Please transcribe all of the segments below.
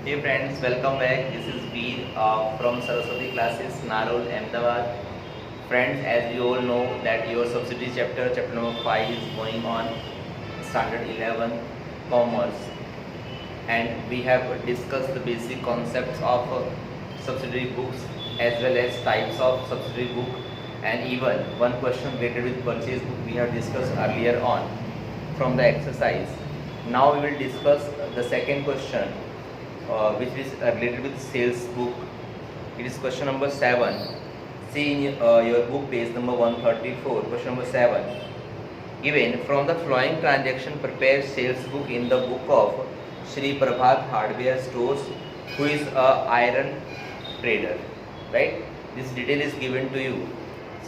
Hey friends, welcome back. This is Veer from Saraswati Classes, Narol, Ahmedabad. Friends, as you all know that your subsidiary chapter number 5 is going on, standard 11, commerce. And we have discussed the basic concepts of subsidiary books as well as types of subsidiary book, and even one question related with purchase book we have discussed earlier on from the exercise. Now we will discuss the second question, which is related with sales book. It is question number 7. See in your book page number 134, question number 7. Given from the following transaction, prepare sales book in the book of Shri Prabhat Hardware Stores, who is a iron trader. Right? This detail is given to you.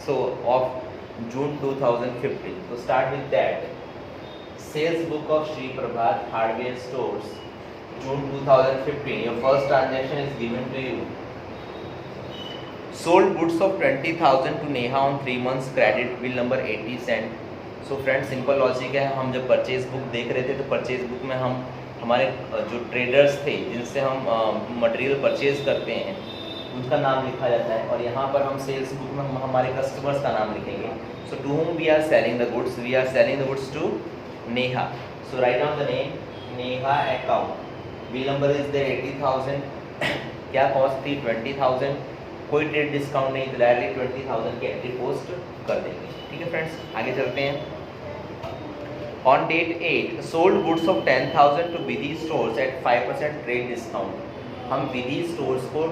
So of June 2015. So start with that. Sales book of Shri Prabhat Hardware Stores, June 2015. Your first transaction is given to you. Sold goods of 20,000 to Neha on 3 months credit, bill number 80 cent. So friend simple logic है, हम जब purchase book देख रहे थे तो purchase book में हम हमारे जो ट्रेडर्स थे जिनसे हम मटेरियल परचेज करते हैं उनका नाम लिखा जाता है, और यहाँ पर हम सेल्स बुक में हम हमारे कस्टमर्स का नाम लिखेंगे. So to whom we are selling the goods, we are selling the goods to Neha. So write down the name Neha account. Bill number is there 80,000. क्या कॉस्ट थी 20,000. कोई ट्रेड डिस्काउंट नहीं तो डायरेक्टली 20,000 की एंट्री पोस्ट कर देंगे. ठीक है फ्रेंड्स, आगे चलते हैं. On date 8 sold goods of 10,000 to Vidhi stores at 5% trade discount. हम विधि स्टोर्स को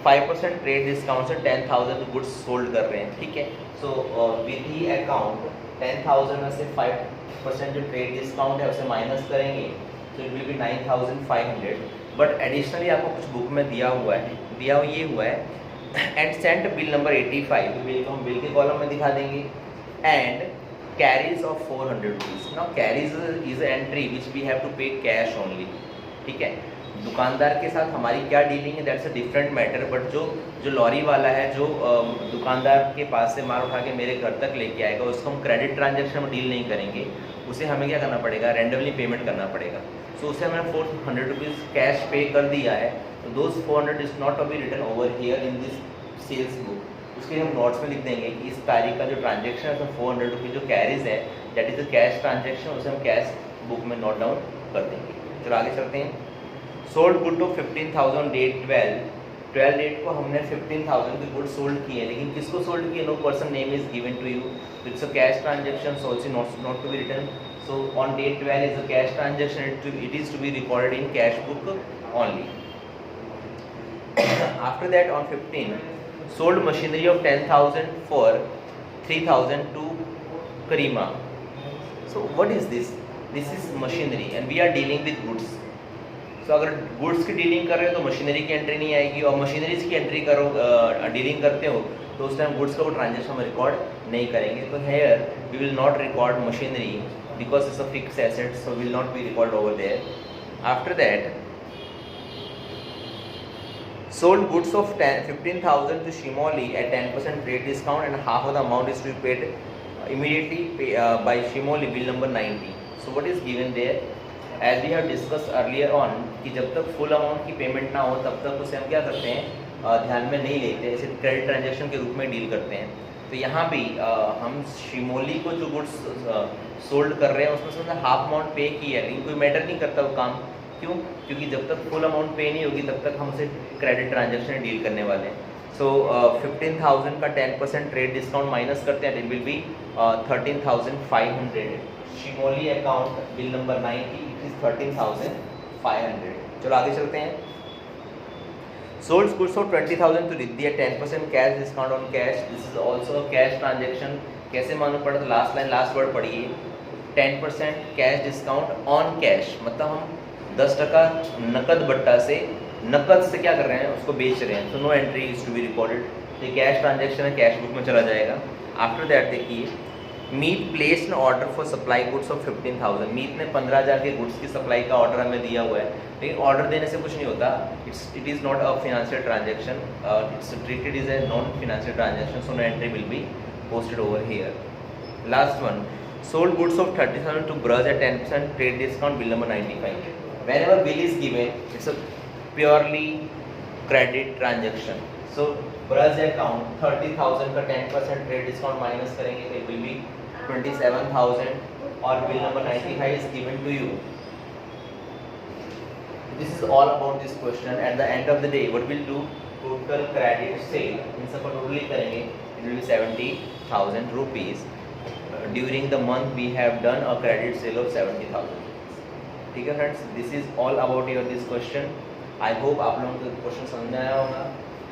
5% ट्रेड डिस्काउंट से 10,000 गुड्स सोल्ड कर रहे हैं. ठीक है, सो विधि अकाउंट 10,000 में से 5% जो ट्रेड डिस्काउंट है उसे माइनस करेंगे तो it will B 9,500. But additionally आपको कुछ बुक में दिया हुआ ये हुआ है एंड सेंट बिल नंबर 85. तो बिल को हम बिल के कॉलम में दिखा देंगे. And carriage of 400 rupees. Now carriage is entry which we have to pay cash only. ठीक है, दुकानदार के साथ हमारी क्या डीलिंग है that's a different matter. But जो लॉरी वाला है जो दुकानदार के पास से माल उठा के मेरे घर तक लेके आएगा उसको हम क्रेडिट ट्रांजेक्शन में डील नहीं करेंगे. उसे हमें क्या करना पड़ेगा, रैंडमली पेमेंट करना पड़ेगा. सो उसे हमने 400 रुपीज़ कैश पे कर दिया है. तो those 400 is not to be written over here in this sales book. उसके हम नोट्स में लिख देंगे कि इस तारीख का जो ट्रांजेक्शन है उसमें 400 रुपीज़ जो कैरीज है that is the cash transaction, उसे हम कैश बुक में नोट डाउन कर देंगे. चलो आगे चलते हैं. Sold good to 15,000 date 12 date को हमने 15,000 के गुड सोल्ड किए, लेकिन किसको सोल्ड किए, no person name is given to you. It's a cash transaction also not to be written. So on date 12 is a cash transaction, it is to be recorded in cash book only. After that on 15 sold machinery of 10,000 for 3,000 to Karima. So what is this? This is machinery and we are dealing with goods. So अगर goods की dealing कर रहे हो तो machinery की entry नहीं आएगी, और मशीनरीज की एंट्री करो डीलिंग करते हो तो उस टाइम गुड्स का वो ट्रांजेक्शन में रिकॉर्ड नहीं करेंगे. तो here we will not record machinery because it's a fix asset, so will not be record over there. After that sold goods of 15,000 to Shimoli at 10% trade discount and half of the amount is to be paid immediately by Shimoli, bill number 90. So what is given there? As we have discussed earlier on कि जब तक full amount की payment ना हो तब तक उसे हम क्या करते हैं, ध्यान में नहीं लेते, इसे क्रेडिट ट्रांजेक्शन के रूप में डील करते हैं. तो यहाँ भी हम शिमोली को जो गुड्स सोल्ड कर रहे हैं उसमें से हाफ अमाउंट पे किया है, लेकिन कोई मैटर नहीं करता वो काम. क्यों? क्योंकि जब तक फुल अमाउंट पे नहीं होगी तब तक हम उसे क्रेडिट ट्रांजेक्शन डील करने वाले हैं. सो 15,000 का 10% ट्रेड डिस्काउंट माइनस करते हैं, it will be 13,500. Shimoli account bill number 90, it is 13,500. चलो आगे चलते हैं. Sold goods of 20,000 to Riddhi at 10% cash discount on cash. This is also cash transaction. कैसे मालूम पड़ा? तो लास्ट लाइन लास्ट वर्ड पढ़िए, 10% कैश डिस्काउंट ऑन कैश. मतलब हम 10% नकद बट्टा से नकद से क्या कर रहे हैं, उसको बेच रहे हैं. तो no entry is to be recorded. तो कैश ट्रांजेक्शन है, कैश बुक में चला जाएगा. आफ्टर दैट देखिए, Meet placed an order for supply goods of 15,000. Meet ने 15,000 के गुड्स की सप्लाई का ऑर्डर हमें दिया हुआ है, लेकिन ऑर्डर देने से कुछ नहीं होता. It is not a financial transaction, it's treated is a non financial transaction, so no entry will be posted over here. Last one, sold goods of 30,000 to Braj at 10% trade discount, bill number 95. whenever bill is given, it's a purely credit transaction. So Braj account 30,000 का 10% trade discount minus करेंगे तो it will B 27,000 और bill number 95 is given to you. This is all about this question. At the end of the day, what we'll do, total credit sale इन सबको totally करेंगे, it will be 70,000 rupees. During the month we have done a credit sale of 70,000. ठीक है friends, this is all about your this question. I hope आप लोगों को question समझ में आया होगा.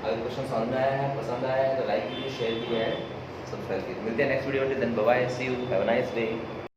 अगर क्वेश्चन समझ में आया है, पसंद आया है तो लाइक कीजिए, शेयर कीजिए एंड सब्सक्राइब कीजिए. मिलते हैं नेक्स्ट वीडियो में. Then bye bye, see you, have a nice day.